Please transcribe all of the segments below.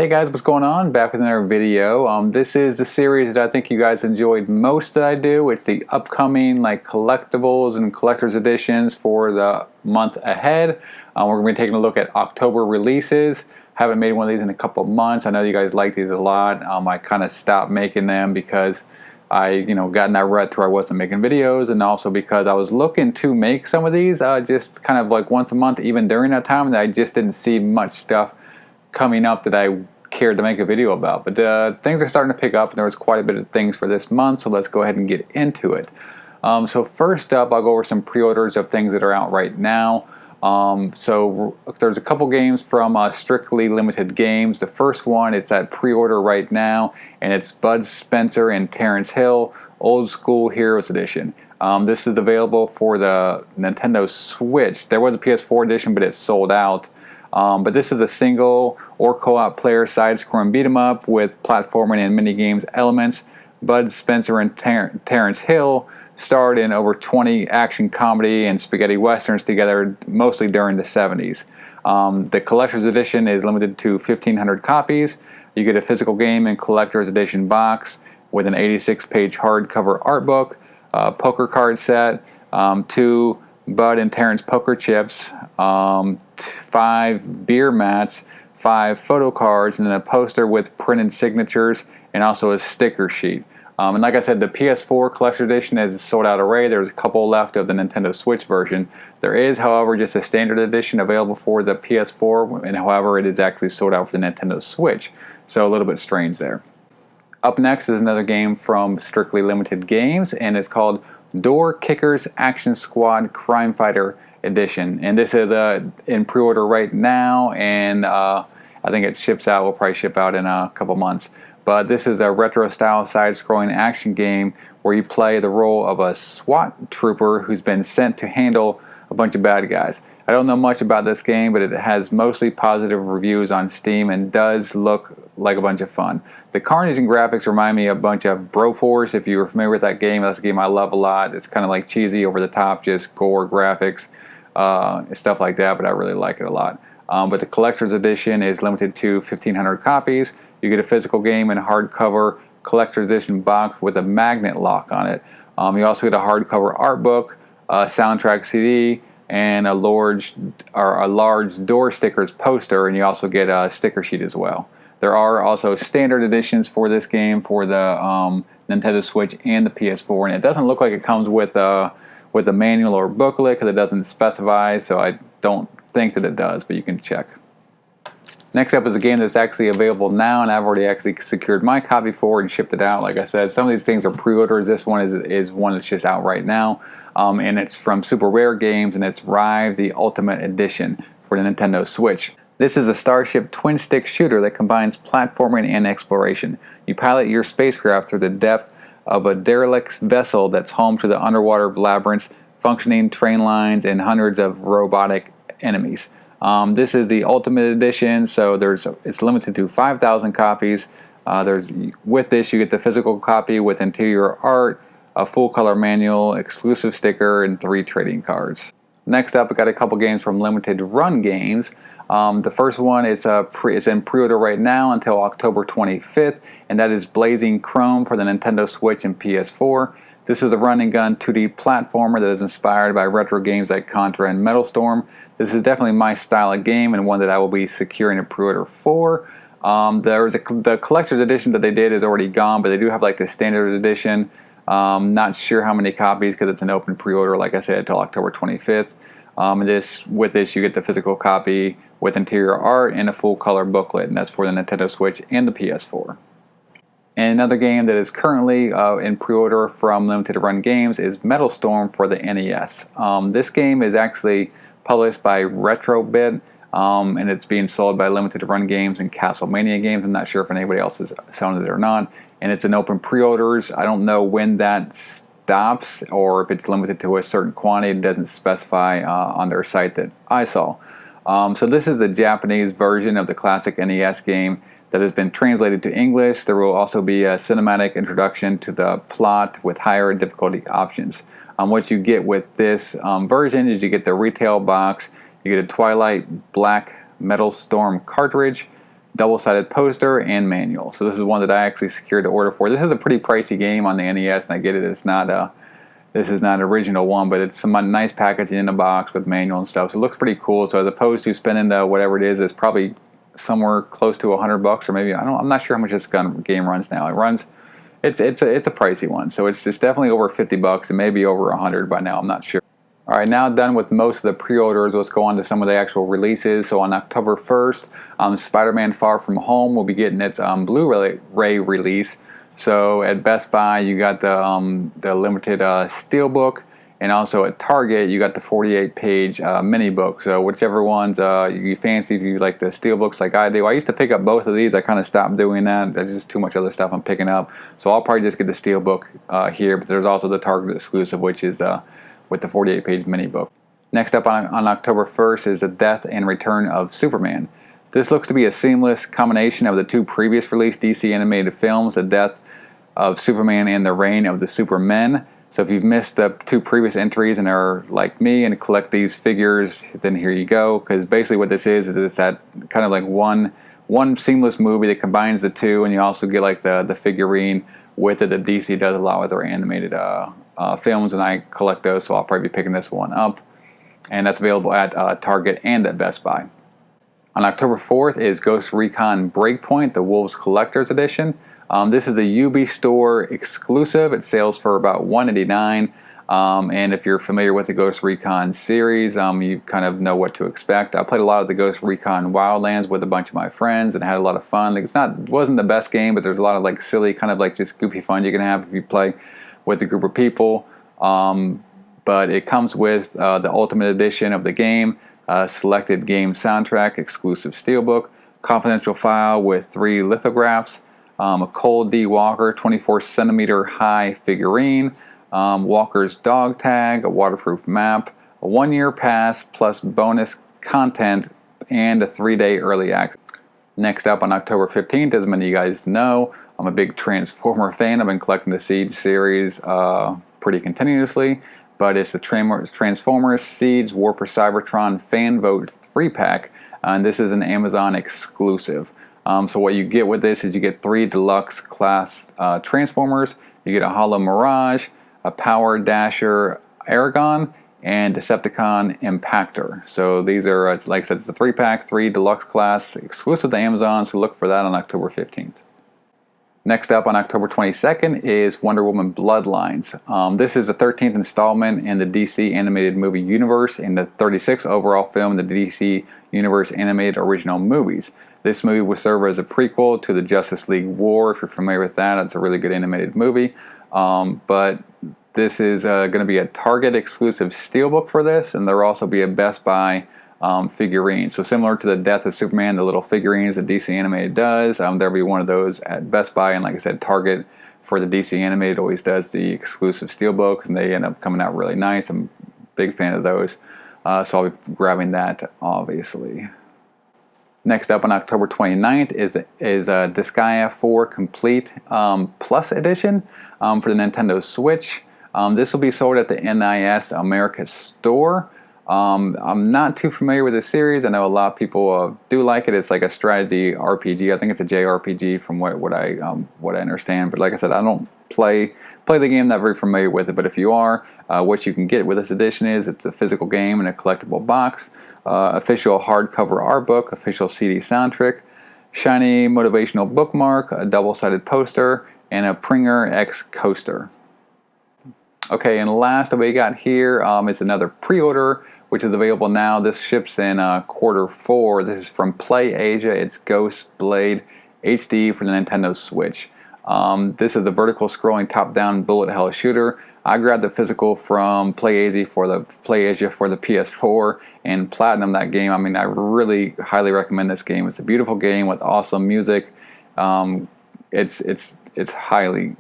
Hey guys, what's going on? Back with another video. This is the series that I think you guys enjoyed most that I do. It's the upcoming collectibles and collector's editions for the month ahead. We're going to be taking a look at October releases. Haven't made one of these in a couple of months. I know you guys like these a lot. I kind of stopped making them because I got in that rut where I wasn't making videos, and also because I was looking to make some of these just kind of like once a month even during that time, and I just didn't see much stuff coming up that I cared to make a video about. But things are starting to pick up, and there was quite a bit of things for this month, so let's go ahead and get into it. So first up, I'll go over some pre-orders of things that are out right now. So there's a couple games from Strictly Limited Games. The first one, it's at pre-order right now, and it's Bud Spencer and Terence Hill Old School Heroes Edition. This is available for the Nintendo Switch. There was a PS4 edition, but it's sold out. But this is a single or co-op player side-scrolling beat-em-up with platforming and mini-games elements. Bud Spencer and Terence Hill starred in over 20 action comedy and spaghetti westerns together, mostly during the 70s. The collector's edition is limited to 1,500 copies. You get a physical game and collector's edition box with an 86-page hardcover art book, a poker card set, 2 Bud and Terence poker chips, 5 beer mats, 5 photo cards, and then a poster with printed signatures and also a sticker sheet. And like I said, the PS4 Collector Edition is sold out already. There's a couple left of the Nintendo Switch version. There is, however, just a standard edition available for the PS4, and however, it is actually sold out for the Nintendo Switch. So a little bit strange there. Up next is another game from Strictly Limited Games, and it's called Door Kickers Action Squad Crime Fighter Edition. And this is in pre-order right now, and I think it ships out, will probably ship out in a couple months. But this is a retro-style side-scrolling action game where you play the role of a SWAT trooper who's been sent to handle a bunch of bad guys. I don't know much about this game, but it has mostly positive reviews on Steam and does look like a bunch of fun. The carnage and graphics remind me a bunch of Broforce. If you're familiar with that game, that's a game I love a lot. It's kind of like cheesy, over the top, just gore graphics, stuff like that, but I really like it a lot. But the collector's edition is limited to 1,500 copies. You get a physical game and hardcover collector's edition box with a magnet lock on it. You also get a hardcover art book, a soundtrack CD, and a large door stickers poster, and you also get a sticker sheet as well. There are also standard editions for this game for the Nintendo Switch and the PS4, and it doesn't look like it comes with a manual or booklet because it doesn't specify, so I don't think that it does, but you can check. Next up is a game that's actually available now, and I've already actually secured my copy for and shipped it out. Like I said, some of these things are pre-orders. This one is one that's just out right now, and it's from Super Rare Games, and it's Rive, the Ultimate Edition for the Nintendo Switch. This is a Starship twin-stick shooter that combines platforming and exploration. You pilot your spacecraft through the depth of a derelict vessel that's home to the underwater labyrinths, functioning train lines, and hundreds of robotic enemies. This is the Ultimate Edition, so it's limited to 5,000 copies. With this, you get the physical copy with interior art, a full-color manual, exclusive sticker, and 3 trading cards. Next up, I got a couple games from Limited Run Games. The first one is in pre-order right now until October 25th, and that is Blazing Chrome for the Nintendo Switch and PS4. This is a run-and-gun 2D platformer that is inspired by retro games like Contra and Metal Storm. This is definitely my style of game, and one that I will be securing a pre-order for. The collector's edition that they did is already gone, but they do have like the standard edition. Not sure how many copies because it's an open pre-order, like I said, until October 25th. With this, you get the physical copy with interior art and a full-color booklet, and that's for the Nintendo Switch and the PS4. And another game that is currently in pre-order from Limited Run Games is Metal Storm for the NES. This game is actually published by Retrobit, and it's being sold by Limited Run Games and Castlemania Games. I'm not sure if anybody else is selling it or not. And it's an open pre-orders. I don't know when that stops or if it's limited to a certain quantity. It doesn't specify on their site that I saw. So this is the Japanese version of the classic NES game that has been translated to English. There will also be a cinematic introduction to the plot with higher difficulty options. What you get with this version is you get the retail box, you get a Twilight Black Metal Storm cartridge, double-sided poster, and manual. So this is one that I actually secured the order for. This is a pretty pricey game on the NES, and I get it. It's not this is not an original one, but it's some nice packaging in the box with manual and stuff. So it looks pretty cool. So as opposed to spending the whatever it is, it's probably somewhere close to $100, or maybe I'm not sure how much this game runs now. It runs. It's a pricey one. So it's definitely over $50 and maybe over 100 by now. I'm not sure. Alright, now done with most of the pre-orders, let's go on to some of the actual releases. So on October 1st, Spider-Man Far From Home will be getting its Blu-ray release. So at Best Buy, you got the limited Steelbook, and also at Target, you got the 48-page mini book. So whichever ones you fancy, if you like the Steelbooks like I do. I used to pick up both of these. I kind of stopped doing that. There's just too much other stuff I'm picking up. So I'll probably just get the Steelbook here, but there's also the Target exclusive, which is with the 48-page mini book. Next up on October 1st is The Death and Return of Superman. This looks to be a seamless combination of the two previous released DC animated films, The Death of Superman and The Reign of the Supermen. So if you've missed the two previous entries and are like me and collect these figures, then here you go. Because basically what this is it's that kind of like one seamless movie that combines the two, and you also get like the figurine with it that DC does a lot with their animated films, and I collect those, so I'll probably be picking this one up. And that's available at Target and at Best Buy. On October 4th is Ghost Recon Breakpoint, the Wolves Collector's Edition. This is a UB Store exclusive. It sells for about $189. And if you're familiar with the Ghost Recon series, you kind of know what to expect. I played a lot of the Ghost Recon Wildlands with a bunch of my friends and had a lot of fun. Like, it wasn't the best game, but there's a lot of like silly, kind of like just goofy fun you can have if you play with a group of people. But it comes with the Ultimate Edition of the game, selected game soundtrack, exclusive Steelbook, confidential file with 3 lithographs, a Cole D. Walker 24-centimeter high figurine, Walker's dog tag, a waterproof map, a 1-year pass plus bonus content, and a 3-day early access. Next up on October 15th, as many of you guys know, I'm a big Transformer fan. I've been collecting the Siege series pretty continuously, but it's the Transformers Siege War for Cybertron Fan Vote 3-pack, and this is an Amazon exclusive. So what you get with this is you get 3 deluxe class Transformers, you get a Hollow Mirage, a Power Dasher Aragon, and Decepticon Impactor. So these are, like I said, it's a 3-pack, 3 deluxe class, exclusive to Amazon, so look for that on October 15th. Next up on October 22nd is Wonder Woman Bloodlines. This is the 13th installment in the DC animated movie universe and the 36th overall film in the DC Universe animated original movies. This movie will serve as a prequel to the Justice League War. If you're familiar with that, it's a really good animated movie. But this is going to be a Target exclusive Steelbook for this, and there will also be a Best Buy figurine. So similar to the Death of Superman, the little figurines that DC Animated does, there'll be one of those at Best Buy, and like I said, Target for the DC Animated always does the exclusive Steelbooks, and they end up coming out really nice. I'm a big fan of those, so I'll be grabbing that, obviously. Next up on October 29th is Disgaea 4 Complete Plus Edition for the Nintendo Switch. This will be sold at the NIS America store. I'm not too familiar with this series. I know a lot of people do like it. It's like a strategy RPG. I think it's a JRPG from what I understand. But like I said, I don't play the game. Not very familiar with it. But if you are, what you can get with this edition is it's a physical game in a collectible box, official hardcover art book, official CD soundtrack, shiny motivational bookmark, a double-sided poster, and a Pringer X coaster. Okay, and last we got here is another pre-order, which is available now. This ships in Q4. This is from Play Asia. It's Ghostblade HD for the Nintendo Switch. This is a vertical scrolling top-down bullet hell shooter. I grabbed the physical from Play Asia for the PS4 and platinum that game. I mean, I really highly recommend this game. It's a beautiful game with awesome music. It's highly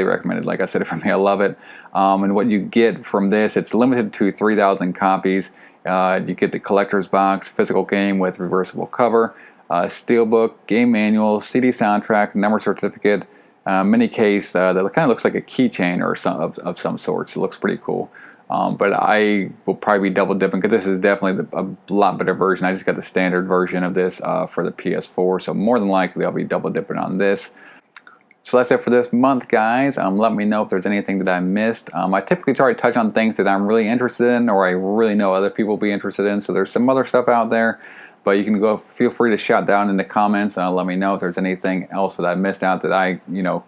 recommended. Like I said, for me, I love it. And what you get from this, it's limited to 3,000 copies. You get the collector's box, physical game with reversible cover, steelbook, game manual, CD soundtrack, number certificate, mini case that kind of looks like a keychain or of some sorts. It looks pretty cool. But I will probably be double dipping because this is definitely a lot better version. I just got the standard version of this for the PS4, so more than likely I'll be double dipping on this. So that's it for this month, guys. Let me know if there's anything that I missed. I typically try to touch on things that I'm really interested in, or I really know other people will be interested in. So there's some other stuff out there, but you can go. Feel free to shout down in the comments and let me know if there's anything else that I missed out that I,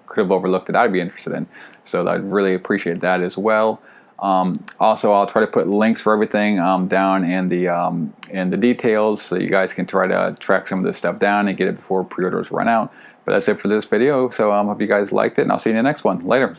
could have overlooked that I'd be interested in. So I'd really appreciate that as well. Also, I'll try to put links for everything down in the details, so you guys can try to track some of this stuff down and get it before pre-orders run out. But that's it for this video, so I hope you guys liked it, and I'll see you in the next one. Later.